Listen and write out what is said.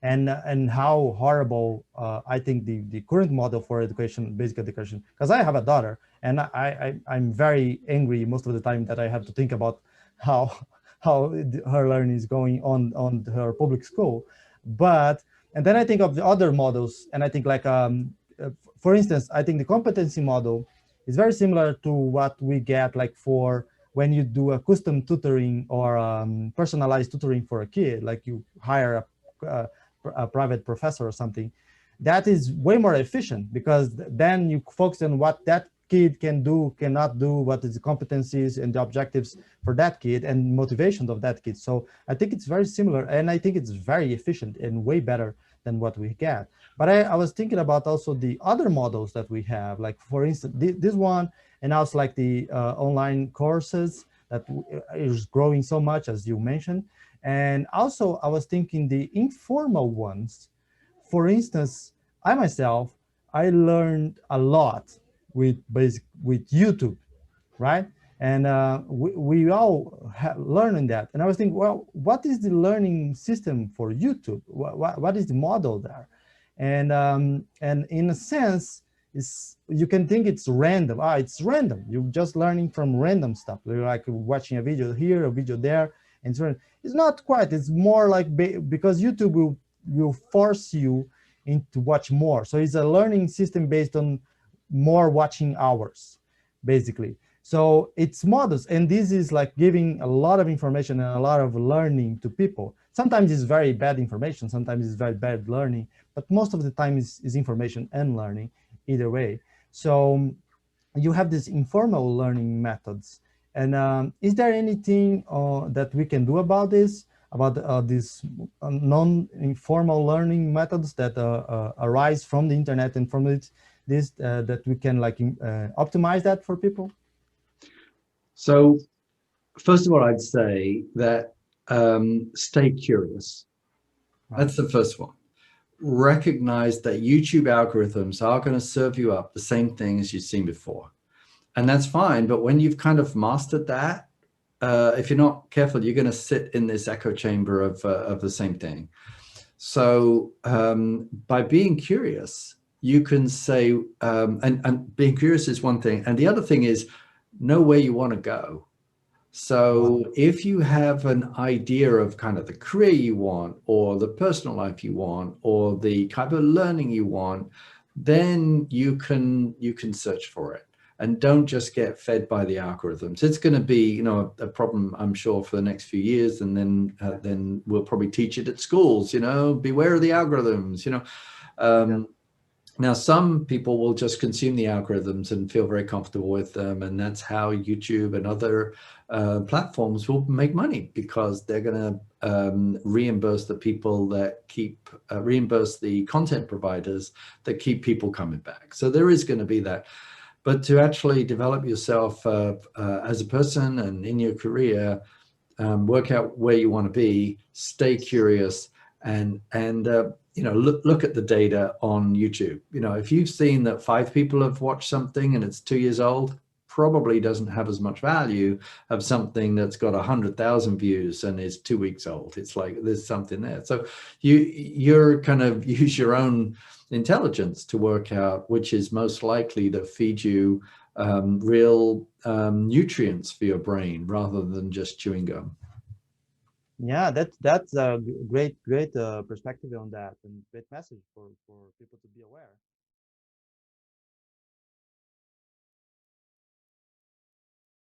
and how horrible I think the current model for education, basic education, because I have a daughter, and I'm very angry most of the time that I have to think about how her learning is going on her public school. But and then I think of the other models, and I think like for instance, I think the competency model is very similar to what we get like for when you do a custom tutoring or personalized tutoring for a kid, like you hire a private professor or something. That is way more efficient because then you focus on what that kid can do, cannot do, what is the competencies and the objectives for that kid and motivations of that kid. So I think it's very similar, and I think it's very efficient and way better than what we get. But I was thinking about also the other models that we have, like for instance, this one, and also like the online courses that is growing so much, as you mentioned. And also I was thinking the informal ones. For instance, I myself, I learned a lot with YouTube, right? And we all learning that. And I was thinking, well, what is the learning system for YouTube? What is the model there? And in a sense, you can think it's random. It's random. You're just learning from random stuff. You're like watching a video here, a video there, and so on. It's not quite. It's more like because YouTube will force you into watch more. So it's a learning system based on more watching hours, basically. So it's models, and this is like giving a lot of information and a lot of learning to people. Sometimes it's very bad information, sometimes it's very bad learning, but most of the time is information and learning either way. So you have these informal learning methods. And is there anything that we can do about this, about these non-informal learning methods that arise from the internet and from this that we can like optimize that for people? So first of all, I'd say that stay curious. Right. That's the first one. Recognize that YouTube algorithms are going to serve you up the same thing as you've seen before. And that's fine. But when you've kind of mastered that, if you're not careful, you're going to sit in this echo chamber of the same thing. So by being curious, you can say, and being curious is one thing. And the other thing is know where you want to go. So if you have an idea of kind of the career you want, or the personal life you want, or the type of learning you want, then you can search for it. And don't just get fed by the algorithms. It's going to be, a problem, I'm sure, for the next few years, and then we'll probably teach it at schools. Beware of the algorithms. Now, some people will just consume the algorithms and feel very comfortable with them, and that's how YouTube and other platforms will make money, because they're going to reimburse the people that reimburse the content providers that keep people coming back. So there is going to be that. But to actually develop yourself as a person and in your career, work out where you want to be, stay curious, and look at the data on YouTube. If you've seen that 5 people have watched something and it's 2 years old, probably doesn't have as much value of something that's got 100,000 views and is 2 weeks old. It's like there's something there. So you're kind of use your own intelligence to work out which is most likely to feed you real nutrients for your brain rather than just chewing gum. Yeah, that's a great perspective on that, and great message for people to be aware.